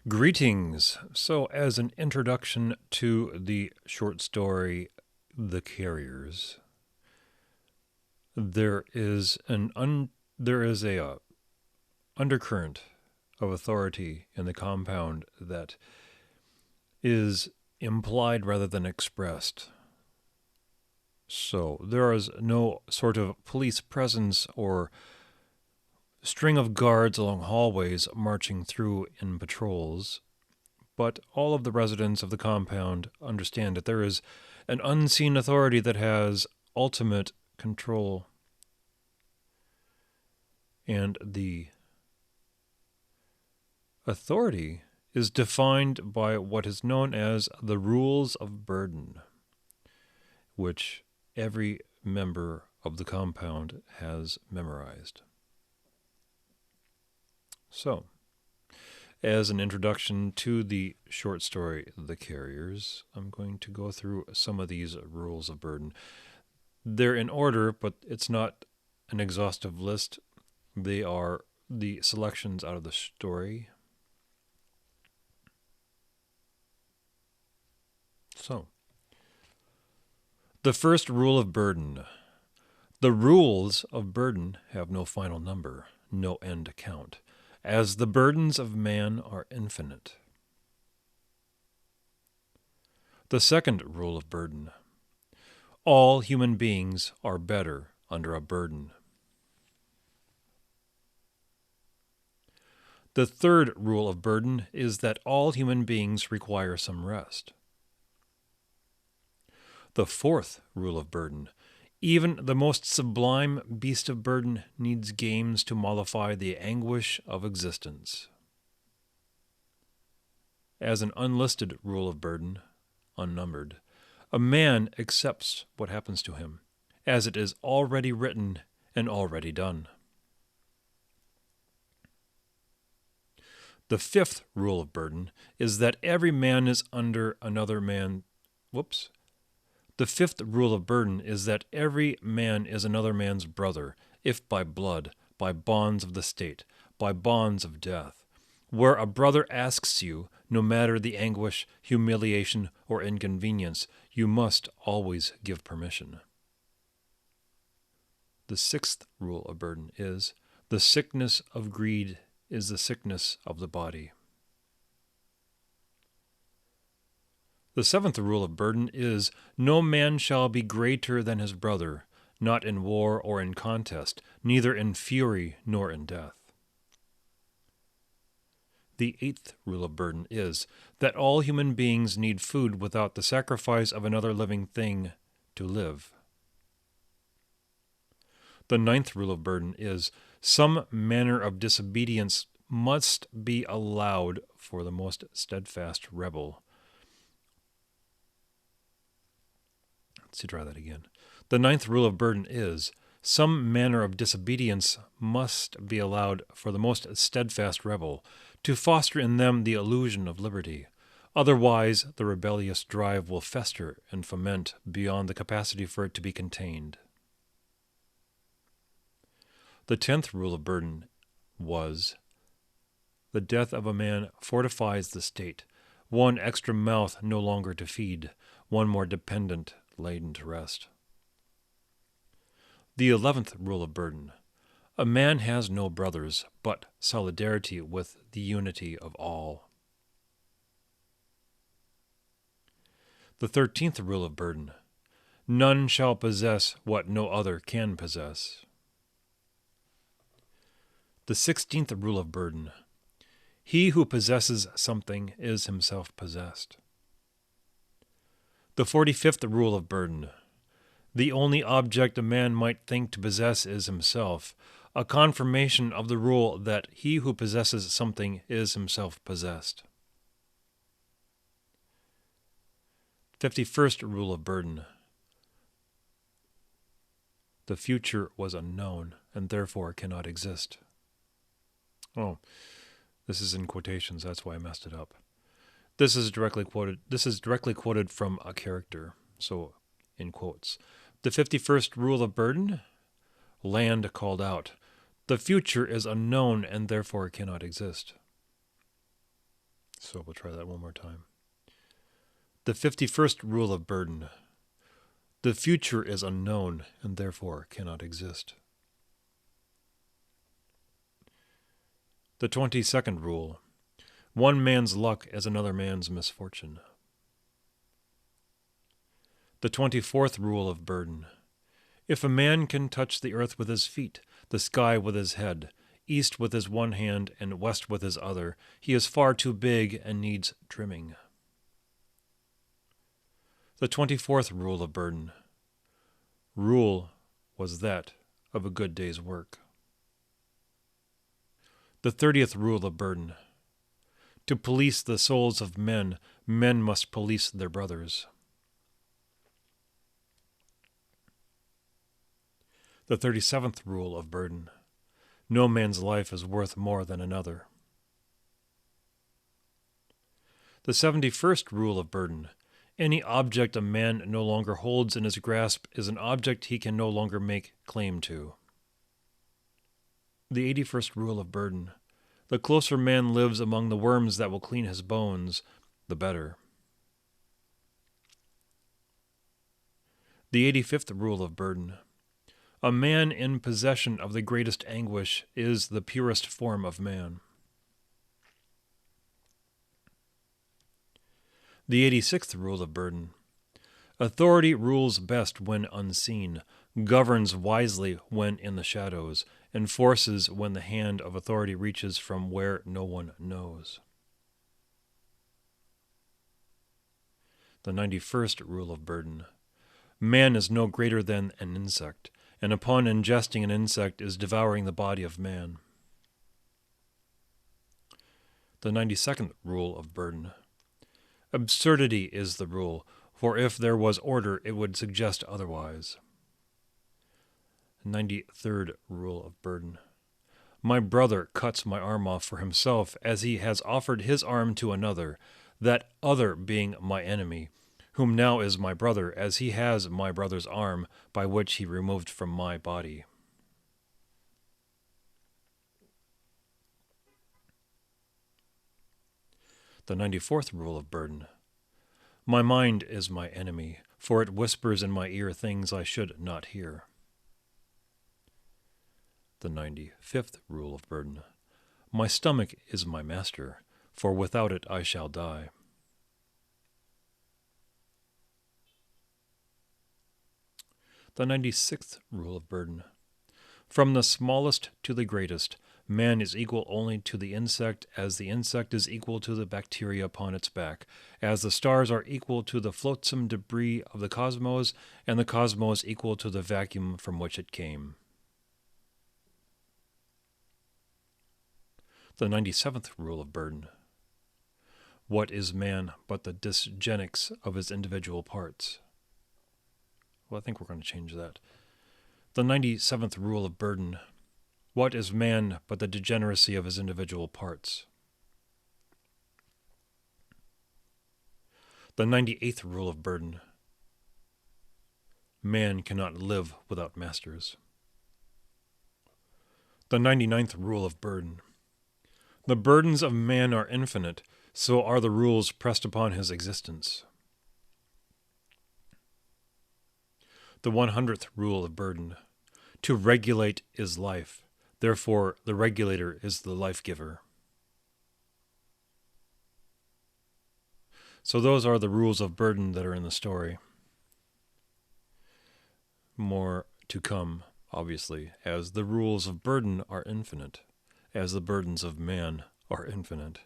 Greetings. So, as an introduction to the short story The Carriers, there is a undercurrent of authority in the compound that is implied rather than expressed. So, there is no sort of police presence or string of guards along hallways marching through in patrols, but all of the residents of the compound understand that there is an unseen authority that has ultimate control. And the authority is defined by what is known as the rules of burden, which every member of the compound has memorized. So, as an introduction to the short story The Carriers, I'm going to go through some of these rules of burden. They're in order, but it's not an exhaustive list. They are the selections out of the story. So, the first rule of burden. The rules of burden have no final number, no end count, as the burdens of man are infinite. The second rule of burden. All human beings are better under a burden. The third rule of burden is that all human beings require some rest. The fourth rule of burden. Even the most sublime beast of burden needs games to mollify the anguish of existence. As an unlisted rule of burden, unnumbered, a man accepts what happens to him, as it is already written and already done. The fifth rule of burden is that every man is under another man. The fifth rule of burden is that every man is another man's brother, if by blood, by bonds of the state, by bonds of death. Where a brother asks you, no matter the anguish, humiliation, or inconvenience, you must always give permission. The sixth rule of burden is, the sickness of greed is the sickness of the body. The seventh rule of burden is, no man shall be greater than his brother, not in war or in contest, neither in fury nor in death. The eighth rule of burden is, that all human beings need food without the sacrifice of another living thing to live. The ninth rule of burden is, some manner of disobedience must be allowed for the most steadfast rebel. Try that again. The ninth rule of burden is, some manner of disobedience must be allowed for the most steadfast rebel, to foster in them the illusion of liberty. Otherwise, the rebellious drive will fester and foment beyond the capacity for it to be contained. The 10th rule of burden was, the death of a man fortifies the state, one extra mouth no longer to feed, one more dependent laden to rest. The 11th rule of burden. A man has no brothers, but solidarity with the unity of all. The 13th rule of burden. None shall possess what no other can possess. The 16th rule of burden. He who possesses something is himself possessed. The 45th rule of burden. The only object a man might think to possess is himself, a confirmation of the rule that he who possesses something is himself possessed. 51st rule of burden. The future was unknown and therefore cannot exist. Oh, this is in quotations, that's why I messed it up. This is directly quoted from a character, so in quotes. The 51st rule of burden, land called out. The future is unknown and therefore cannot exist. So we'll try that one more time. The 51st rule of burden. The future is unknown and therefore cannot exist. The 22nd rule. One man's luck is another man's misfortune. The 24th rule of burden. If a man can touch the earth with his feet, the sky with his head, east with his one hand and west with his other, he is far too big and needs trimming. The 24th rule of burden. Rule was that of a good day's work. The 30th rule of burden. To police the souls of men, men must police their brothers. The 37th rule of burden. No man's life is worth more than another. The 71st rule of burden. Any object a man no longer holds in his grasp is an object he can no longer make claim to. The 81st rule of burden. The closer man lives among the worms that will clean his bones, the better. The 85th rule of burden. A man in possession of the greatest anguish is the purest form of man. The 86th rule of burden. Authority rules best when unseen, governs wisely when in the shadows, enforces when the hand of authority reaches from where no one knows. The 91st rule of burden. Man is no greater than an insect, and upon ingesting an insect is devouring the body of man. The 92nd rule of burden. Absurdity is the rule, for if there was order, it would suggest otherwise. 93rd rule of burden. My brother cuts my arm off for himself, as he has offered his arm to another, that other being my enemy, whom now is my brother, as he has my brother's arm, by which he removed from my body. The 94th rule of burden. My mind is my enemy, for it whispers in my ear things I should not hear. The 95th rule of burden. My stomach is my master, for without it I shall die. The 96th rule of burden. From the smallest to the greatest, man is equal only to the insect, as the insect is equal to the bacteria upon its back, as the stars are equal to the flotsam debris of the cosmos, and the cosmos equal to the vacuum from which it came. The 97th rule of burden. What is man but the dysgenics of his individual parts? Well, I think we're going to change that. The 97th rule of burden. What is man but the degeneracy of his individual parts? The 98th rule of burden. Man cannot live without masters. The 99th rule of burden. The burdens of man are infinite, so are the rules pressed upon his existence. The 100th rule of burden. To regulate is life, therefore the regulator is the life-giver. So those are the rules of burden that are in the story. More to come, obviously, as the rules of burden are infinite, as the burdens of man are infinite.